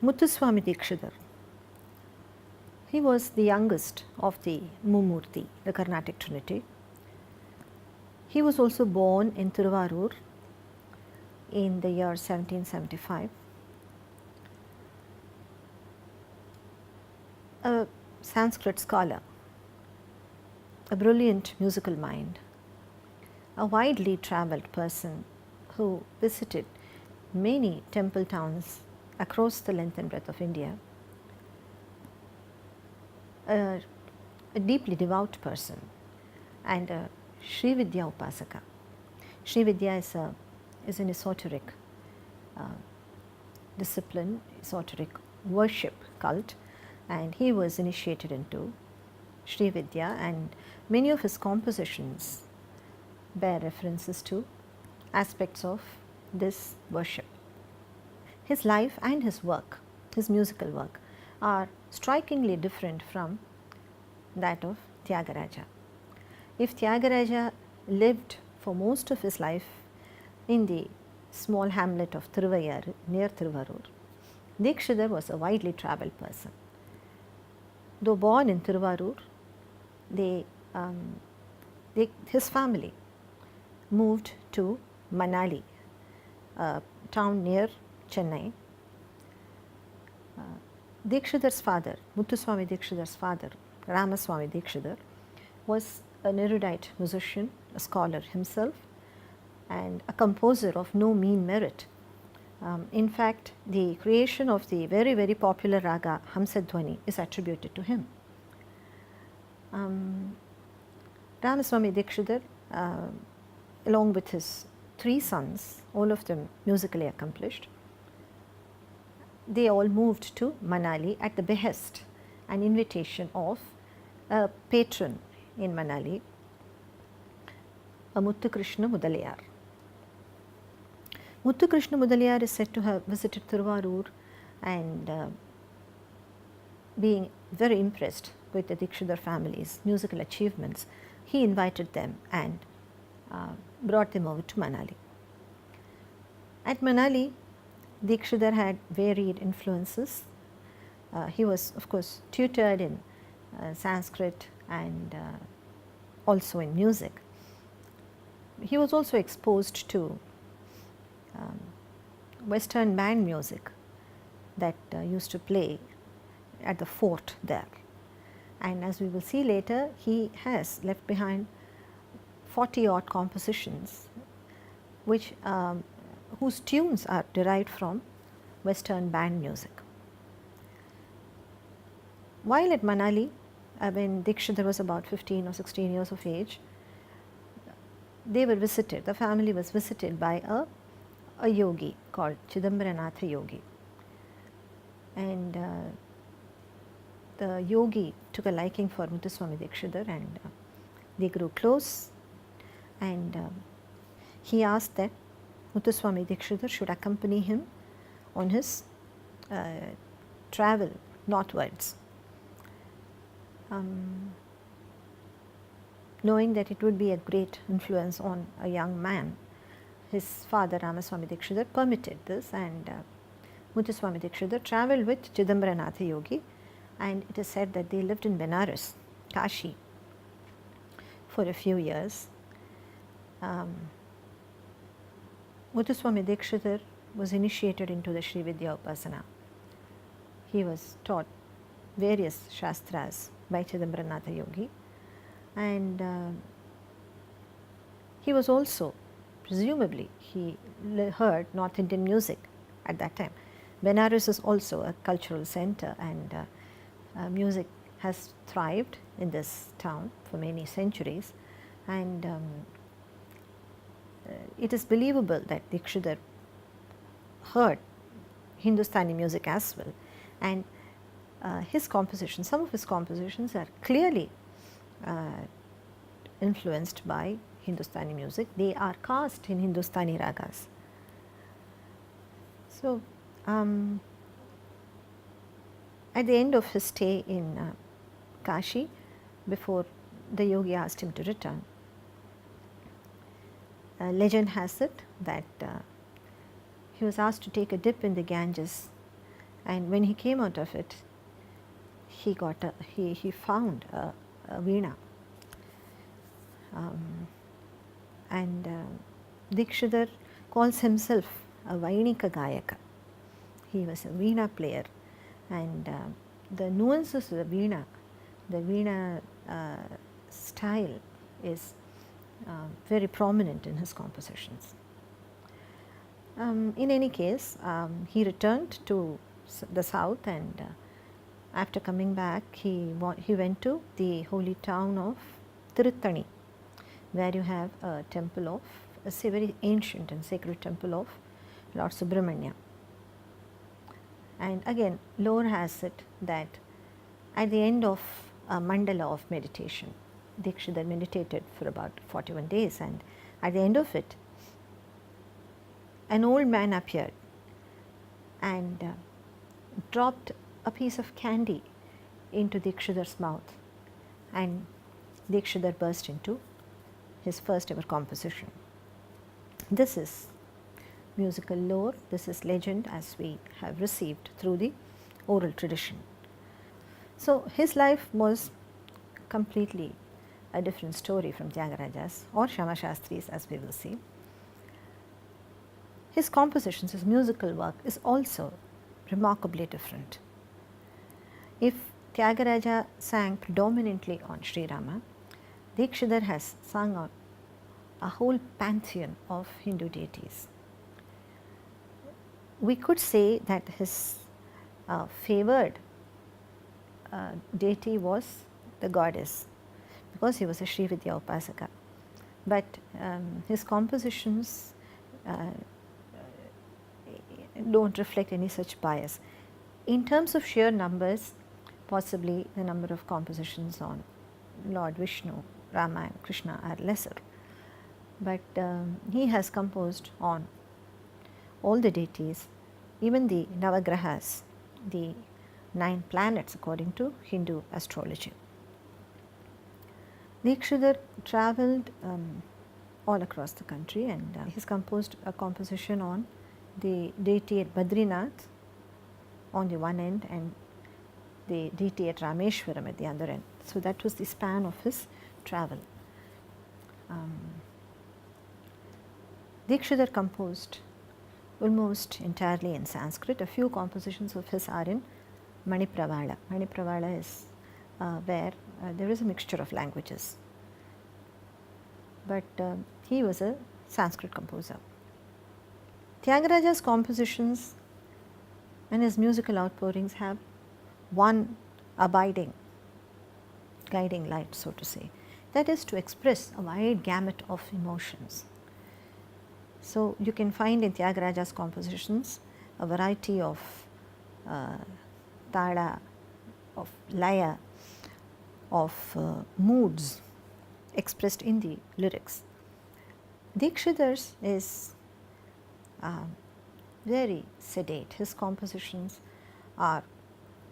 Muthuswami Dikshitar. He was the youngest of the Mummurti, the Carnatic Trinity. He was also born in Thiruvarur in the year 1775. A Sanskrit scholar, a brilliant musical mind, a widely travelled person who visited many temple towns across the length and breadth of India, a deeply devout person, and a Sri Vidya Upasaka. Sri Vidya is an esoteric discipline, esoteric worship cult, and he was initiated into Sri Vidya, and many of his compositions bear references to aspects of this worship. His life and his work, his musical work, are strikingly different from that of Tyagaraja. If Tyagaraja lived for most of his life in the small hamlet of Thiruvayar near Thiruvarur, Dikshitar was a widely travelled person. Though born in Thiruvarur, his family moved to Manali, a town near Chennai. Dikshitar's father, Muthuswami Dikshitar's father, Ramaswamy Dikshitar, was an erudite musician, a scholar himself, and a composer of no mean merit. In fact, the creation of the very, very popular raga Hamsadhwani is attributed to him. Ramaswamy Dikshitar, along with his 3 sons, all of them musically accomplished, they all moved to Manali at the behest and invitation of a patron in Manali, a Muthukrishna Mudaliyar. Muthukrishna Mudaliyar is said to have visited Thiruvarur, and being very impressed with the Dikshitar family's musical achievements, he invited them and brought them over to Manali. At Manali, Dikshitar had varied influences. He was, of course, tutored in Sanskrit and also in music. He was also exposed to Western band music that used to play at the fort there. And as we will see later, he has left behind 40 odd compositions which whose tunes are derived from Western band music. While at Manali, when Dikshitar was about 15 or 16 years of age, the family was visited by a yogi called Chidambaranatha yogi. And the yogi took a liking for Muthuswami Dikshitar, and they grew close, and he asked that Muthuswami Dikshitar should accompany him on his travel northwards, knowing that it would be a great influence on a young man. His father Ramaswamy Dikshitar permitted this, and Muthuswami Dikshitar travelled with Chidambaranatha yogi, and it is said that they lived in Benares, Kashi, for a few years. Muthuswami Dikshitar was initiated into the Sri Vidya Upasana. He was taught various shastras by Chidambaranatha yogi, and he was also, presumably, he heard North Indian music at that time. Benares is also a cultural center, and music has thrived in this town for many centuries, and it is believable that Dikshitar heard Hindustani music as well, and his compositions, some of his compositions are clearly influenced by Hindustani music. They are cast in Hindustani ragas. So, at the end of his stay in Kashi, before the yogi asked him to return, legend has it that he was asked to take a dip in the Ganges and when he came out of it, he found a veena, and Dikshitar calls himself a Vainika Gayaka. He was a veena player, and the nuances of the veena style is very prominent in his compositions. In any case, he returned to the south, and after coming back, he went to the holy town of Tiruttani, where you have a temple of a very ancient and sacred temple of Lord Subramanya. And again, lore has it that at the end of a mandala of meditation, Dikshitar meditated for about 41 days, and at the end of it, an old man appeared and dropped a piece of candy into Dikshitar's mouth, and Dikshitar burst into his first ever composition. This is musical lore, this is legend as we have received through the oral tradition. So his life was completely a different story from Tyagaraja's or Shama Shastri's, as we will see. His compositions, his musical work is also remarkably different. If Tyagaraja sang predominantly on Sri Rama, Dikshitar has sung on a whole pantheon of Hindu deities. We could say that his favored deity was the goddess, because he was a Sri Vidya Upasaka. But his compositions don't reflect any such bias. In terms of sheer numbers, possibly the number of compositions on Lord Vishnu, Rama and Krishna are lesser. But he has composed on all the deities, even the Navagrahas, the 9 planets according to Hindu astrology. Dikshitar travelled all across the country, and he's composed a composition on the deity at Badrinath on the one end and the deity at Rameshwaram at the other end. So that was the span of his travel. Dikshitar composed almost entirely in Sanskrit. A few compositions of his are in Manipravala. Manipravala is where there is a mixture of languages, but he was a Sanskrit composer. Tyagaraja's compositions and his musical outpourings have one abiding, guiding light, so to say, that is to express a wide gamut of emotions. So you can find in Tyagaraja's compositions a variety of tada, of laya, of moods expressed in the lyrics. Dikshitar's is very sedate. His compositions are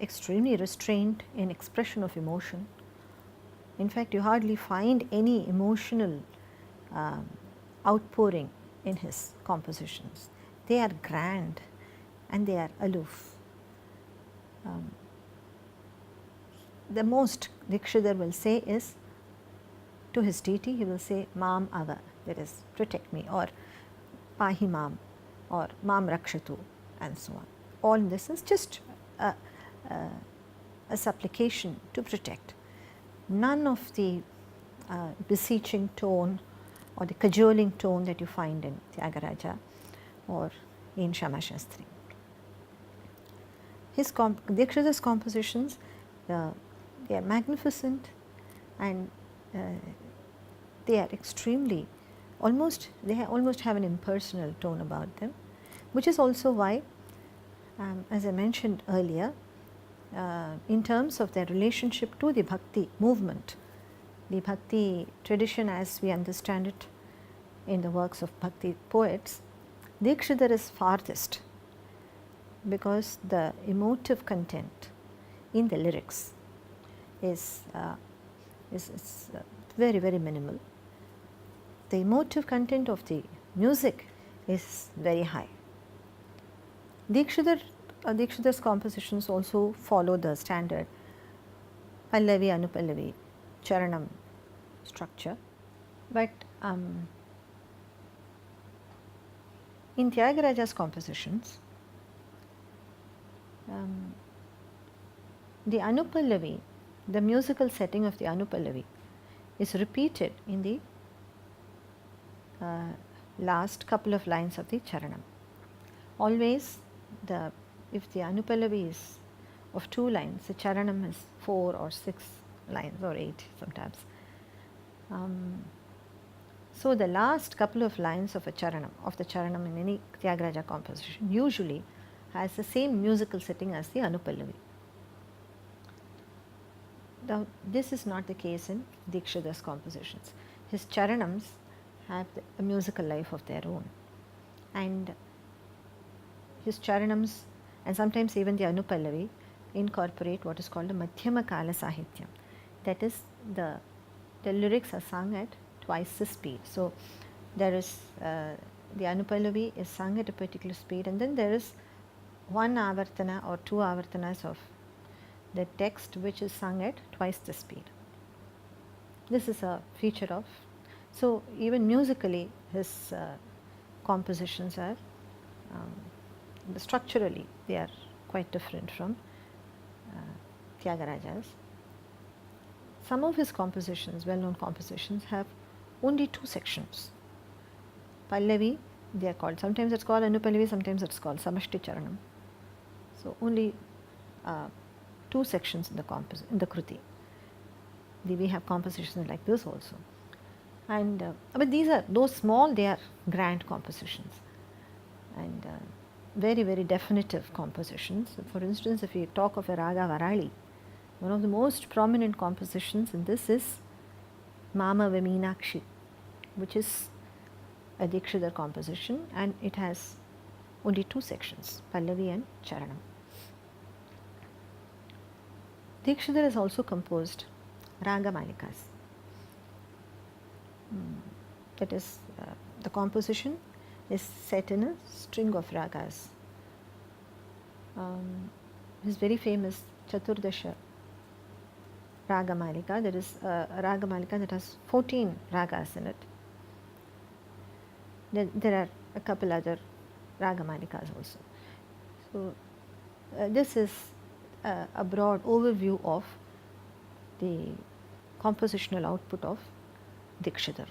extremely restrained in expression of emotion. In fact, you hardly find any emotional outpouring in his compositions. They are grand and they are aloof. The most Dikshitar will say is, to his deity he will say Mam Ava, that is, protect me, or Pahi Mam, or Mam Rakshatu, and so on. All this is just a supplication to protect. None of the beseeching tone or the cajoling tone that you find in Tyagaraja or in Shama Shastri. Dikshitar's compositions, they are magnificent, and they are extremely, they almost have an impersonal tone about them, which is also why, as I mentioned earlier, in terms of their relationship to the bhakti movement, the bhakti tradition as we understand it in the works of bhakti poets, Dikshitar is farthest, because the emotive content in the lyrics is very, very minimal. The emotive content of the music is very high. Dikshitar Dikshitar's compositions also follow the standard Pallavi, Anupallavi, Charanam structure, but in Tyagaraja's compositions, the Anupallavi, the musical setting of the Anupallavi is repeated in the last couple of lines of the Charanam. Always if the Anupallavi is of 2 lines, the Charanam is 4 or 6 lines or 8 sometimes. So the last couple of lines of the Charanam in any Tyagaraja composition usually has the same musical setting as the Anupallavi. Now, this is not the case in Dikshitar's compositions. His Charanams have a musical life of their own, and his Charanams and sometimes even the Anupallavi incorporate what is called a Madhyama Kala Sahityam. That is, the lyrics are sung at twice the speed. So there is the Anupallavi is sung at a particular speed, and then there is 1 avartana or 2 avartanas of the text which is sung at twice the speed. This is a feature of, so even musically his compositions are structurally they are quite different from Tyagaraja's. Some of his compositions, well-known compositions, have only 2 sections. Pallavi, they are called, sometimes it's called Anupallavi, sometimes it's called Samashti Charanam. So only 2 sections in the Kruti. We have compositions like this also. And but these are, though small, they are grand compositions and very, very definitive compositions. For instance, if we talk of a Raga Varali, one of the most prominent compositions in this is Mama Vemeenakshi, which is a Dikshitar composition, and it has only 2 sections, Pallavi and Charanam. Dikshitar has also composed Raga Malikas. That is, the composition is set in a string of ragas. His very famous Chaturdasha Raga Malika, that is a Raga Malika that has 14 ragas in it. Then there are a couple other Raga Malikas also. So this is a broad overview of the compositional output of Dikshitar.